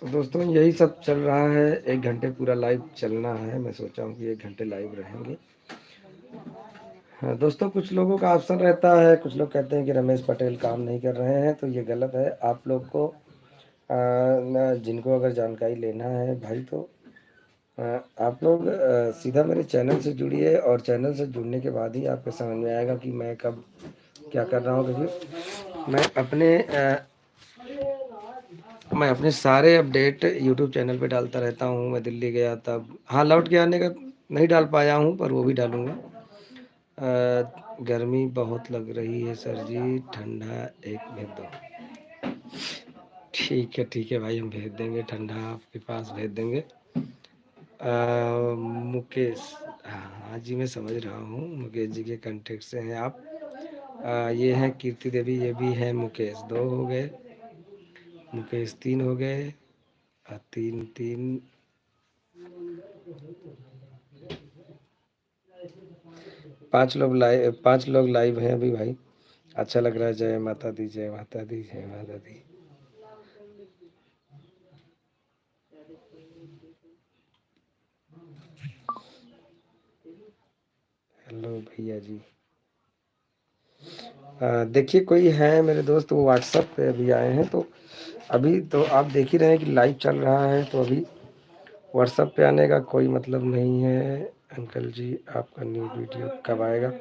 तो दोस्तों यही सब चल रहा है। 1 घंटे पूरा लाइव चलना है। मैं सोचा हूँ कि 1 घंटे लाइव रहेंगे। हाँ दोस्तों, कुछ लोगों का ऑप्शन रहता है, कुछ लोग कहते हैं कि रमेश पटेल काम नहीं कर रहे हैं, तो ये गलत है। आप लोग को जिनको अगर जानकारी लेना है भाई, तो अ, आप लोग सीधा मेरे चैनल से जुड़िए, और चैनल से जुड़ने के बाद ही आपको समझ में आएगा कि मैं कब क्या कर रहा हूँ। क्योंकि मैं अपने सारे अपडेट यूट्यूब चैनल पे डालता रहता हूँ। मैं दिल्ली गया तब, हाँ, लौट के आने का नहीं डाल पाया हूँ, पर वो भी डालूँगा। गर्मी बहुत लग रही है सर जी, ठंडा एक भेज दो। ठीक है भाई, हम भेज देंगे, ठंडा आपके पास भेज देंगे। मुकेश, हाँ जी, मैं समझ रहा हूँ, मुकेश जी के कांटेक्ट से हैं आप। ये हैं कीर्ति देवी, ये भी हैं मुकेश। 2 हो गए, मुकेश 3 हो गए, 3 3। 5 लोग लाइव हैं अभी भाई। अच्छा लग रहा है। जय माता दी, जय माता दी, जय माता दी। हेलो भैया जी। देखिए, कोई है मेरे दोस्त, वो व्हाट्सएप पे अभी आए हैं, तो अभी तो आप देख ही रहे हैं कि लाइव चल रहा है, तो अभी व्हाट्सएप पे आने का कोई मतलब नहीं है। अंकल जी, आपका न्यू वीडियो कब आएगा?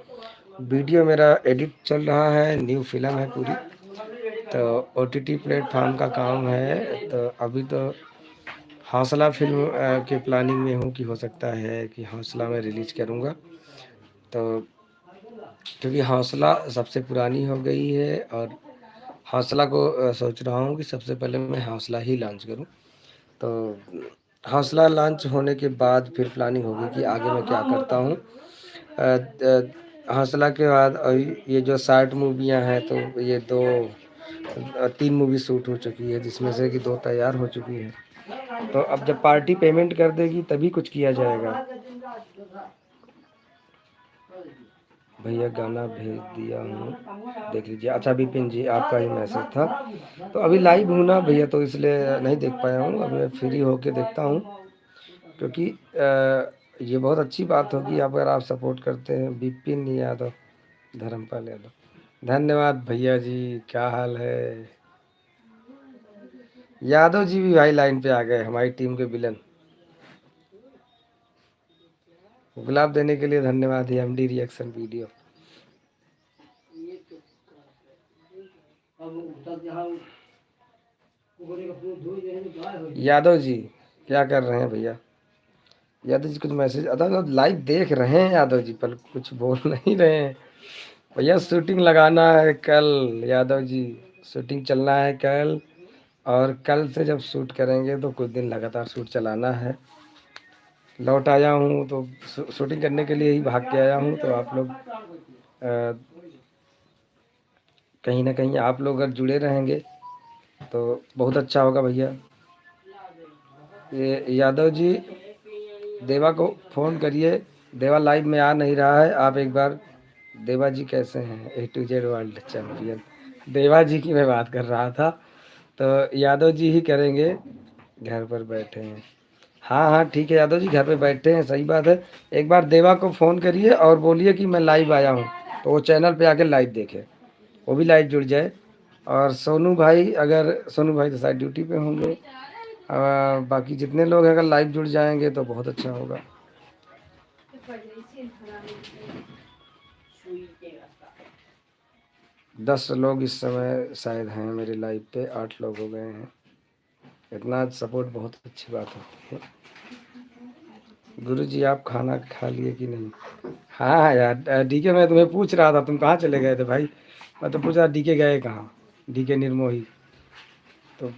वीडियो मेरा एडिट चल रहा है, न्यू फिल्म है पूरी, तो ओटीटी प्लेटफॉर्म का काम है। तो अभी तो हौसला फिल्म के प्लानिंग में हूँ कि हो सकता है कि हौसला में रिलीज करूँगा। तो क्योंकि हौसला सबसे पुरानी हो गई है, और हौसला को सोच रहा हूँ कि सबसे पहले मैं हौसला ही लॉन्च करूँ। तो हौसला लॉन्च होने के बाद फिर प्लानिंग होगी कि आगे मैं क्या करता हूँ। हौसला के बाद ये जो शॉर्ट मूवियाँ हैं, तो ये 3 मूवी शूट हो चुकी है, जिसमें से कि 2 तैयार हो चुकी है। तो अब जब पार्टी पेमेंट कर देगी तभी कुछ किया जाएगा। भैया गाना भेज दिया हूँ, देख लीजिए। अच्छा विपिन जी, आपका ही मैसेज था। तो अभी लाइव हूँ ना भैया, तो इसलिए नहीं देख पाया हूँ। अब मैं फ्री होके देखता हूँ, क्योंकि ये बहुत अच्छी बात होगी अगर आप सपोर्ट करते हैं। विपिन यादव, धर्मपाल यादव, धन्यवाद भैया जी। क्या हाल है? यादव जी भी भाई लाइन पे आ गए, हमारी टीम के विलन। गुलाब देने के लिए धन्यवाद। MD reaction video. Yadav ji क्या कर रहे हैं भैया? यादव जी कुछ मैसेज, अदा लाइव देख रहे हैं यादव जी, पर कुछ बोल नहीं रहे हैं। भैया शूटिंग लगाना है कल, यादव जी शूटिंग चलना है कल, और कल से जब शूट करेंगे तो कुछ दिन लगातार शूट चलाना है। लौट आया हूँ तो शूटिंग करने के लिए ही भाग के आया हूँ। तो आप लोग कहीं ना कहीं आप लोग अगर जुड़े रहेंगे तो बहुत अच्छा होगा भैया। ये यादव जी, देवा को फ़ोन करिए। देवा लाइव में आ नहीं रहा है, आप एक बार। देवा जी कैसे हैं? A to Z world champion. देवा जी की मैं बात कर रहा था। तो यादव जी ही करेंगे। घर पर बैठे हैं, हाँ हाँ ठीक है यादव जी, घर पे बैठे हैं, सही बात है। एक बार देवा को फ़ोन करिए और बोलिए कि मैं लाइव आया हूँ, तो वो चैनल पे आके लाइव देखे, वो भी लाइव जुड़ जाए। और सोनू भाई, अगर सोनू भाई तो शायद ड्यूटी पे होंगे। बाकी जितने लोग अगर लाइव जुड़ जाएंगे तो बहुत अच्छा होगा। 10 लोग इस समय शायद हैं मेरे लाइव पे, 8 लोग हो गए हैं। इतना सपोर्ट बहुत अच्छी बात होती है। गुरु जी, आप खाना खा लिए कि नहीं? हाँ हाँ यार, डीके मैं तुम्हें पूछ रहा था, तुम कहाँ चले गए थे भाई? मैं तो पूछ रहा डीके गए कहाँ, डीके निर्मोही। तो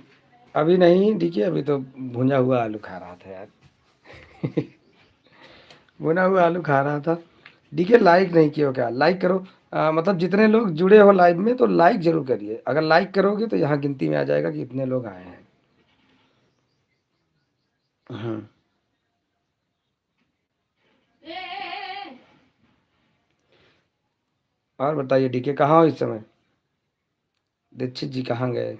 अभी नहीं डीके, अभी तो भुना हुआ आलू खा रहा था यार। भुना हुआ आलू खा रहा था। डीके लाइक नहीं किया हो क्या? लाइक करो। मतलब जितने लोग जुड़े हो लाइव में तो लाइक जरूर करिए। अगर लाइक करोगे तो यहाँ गिनती में आ जाएगा कि इतने लोग आए हैं। हम्म। और बताइए, डीके कहाँ हो इस समय? दीक्षित जी कहाँ गए?